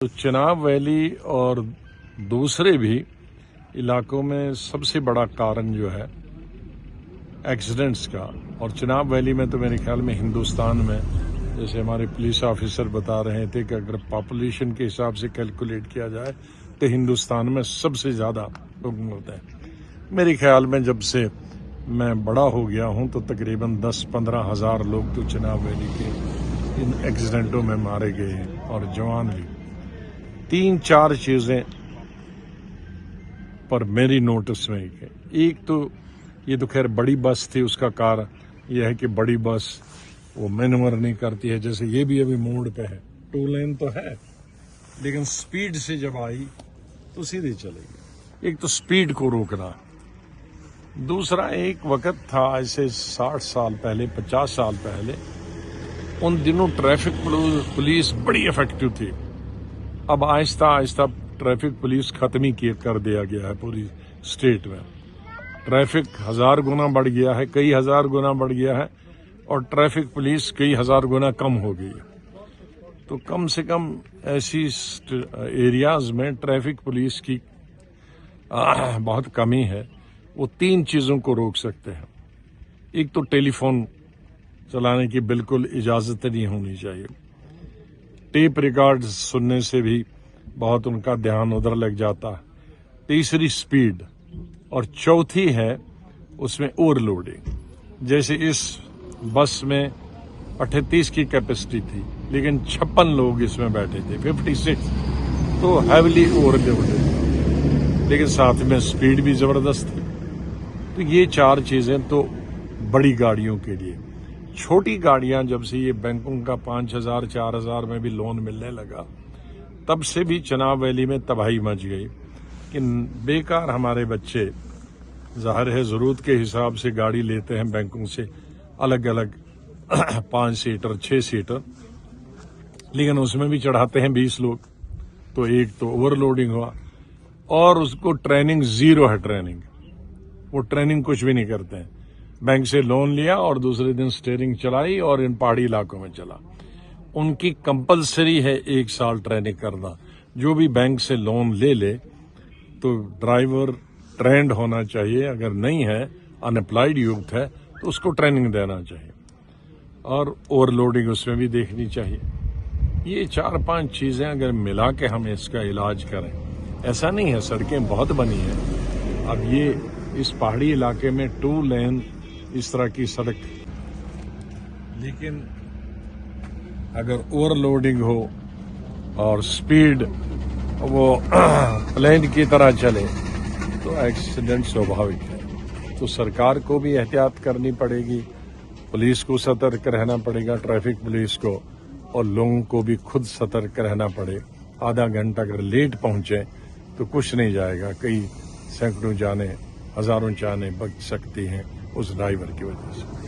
तो चिनाब वैली और दूसरे भी इलाकों में सबसे बड़ा कारण जो है एक्सीडेंट्स का, और चिनाब वैली में तो मेरे ख्याल में हिंदुस्तान में, जैसे हमारे पुलिस ऑफिसर बता रहे थे कि अगर पॉपुलेशन के हिसाब से कैलकुलेट किया जाए तो हिंदुस्तान में सबसे ज़्यादा लोग होते हैं। मेरे ख्याल में जब से मैं बड़ा हो गया हूं तो तकरीबन 10-15 हज़ार लोग तो चिनाब वैली के इन एक्सीडेंटों में मारे गए हैं, और जवान भी। 3-4 चीज़ें पर मेरी नोटिस में है। एक तो ये तो खैर बड़ी बस थी, उसका कारण यह है कि बड़ी बस वो मैनूवर नहीं करती है। जैसे ये भी अभी मोड़ पे है, 2 लेन तो है लेकिन स्पीड से जब आई तो सीधे चलेगी। एक तो स्पीड को रोकना। दूसरा, एक वक्त था ऐसे 60 साल पहले, 50 साल पहले, उन दिनों ट्रैफिक पुलिस बड़ी इफेक्टिव थी। अब आहिस्ता आहिस्ता ट्रैफिक पुलिस खत्म ही कर दिया गया है पूरी स्टेट में। ट्रैफिक 1000 गुना बढ़ गया है, कई हजार गुना बढ़ गया है, और ट्रैफिक पुलिस कई हजार गुना कम हो गई है। तो कम से कम ऐसी एरियाज में ट्रैफिक पुलिस की बहुत कमी है। वो 3 चीज़ों को रोक सकते हैं। एक तो टेलीफोन चलाने की बिल्कुल इजाज़त नहीं होनी चाहिए। टेप रिकॉर्ड सुनने से भी बहुत उनका ध्यान उधर लग जाता है। तीसरी, स्पीड, और चौथी है उसमें ओवरलोडिंग। जैसे इस बस में 38 की कैपेसिटी थी लेकिन 56 लोग इसमें बैठे थे, 56, तो हैवीली ओवरलोडेड, लेकिन साथ में स्पीड भी जबरदस्त थी। तो ये 4 चीजें तो बड़ी गाड़ियों के लिए। छोटी गाड़ियां जब से ये बैंकों का 5000 4000 में भी लोन मिलने लगा, तब से भी चिनाब वैली में तबाही मच गई कि बेकार हमारे बच्चे, जाहिर है जरूरत के हिसाब से गाड़ी लेते हैं बैंकों से, अलग अलग 5 सीटर 6 सीटर, लेकिन उसमें भी चढ़ाते हैं 20 लोग। तो एक तो ओवरलोडिंग हुआ, और उसको ट्रेनिंग जीरो है। वो ट्रेनिंग कुछ भी नहीं करते हैं। बैंक से लोन लिया और दूसरे दिन स्टीयरिंग चलाई और इन पहाड़ी इलाकों में चला। उनकी कंपलसरी है 1 साल ट्रेनिंग करना। जो भी बैंक से लोन ले तो ड्राइवर ट्रेंड होना चाहिए। अगर नहीं है, अनएम्प्लॉयड यूथ है, तो उसको ट्रेनिंग देना चाहिए, और ओवरलोडिंग उसमें भी देखनी चाहिए। ये 4-5 चीजें अगर मिला के हम इसका इलाज करें, ऐसा नहीं है सड़कें बहुत बनी है। अब ये इस पहाड़ी इलाके में 2 लेन इस तरह की सड़क, लेकिन अगर ओवरलोडिंग हो और स्पीड वो प्लेन की तरह चले तो एक्सीडेंट स्वाभाविक है। तो सरकार को भी एहतियात करनी पड़ेगी, पुलिस को सतर्क रहना पड़ेगा, ट्रैफिक पुलिस को, और लोगों को भी खुद सतर्क रहना पड़े। आधा घंटा अगर लेट पहुंचे तो कुछ नहीं जाएगा, कई सैकड़ों जाने, हजारों जाने बच सकती हैं उस ड्राइवर की वजह से।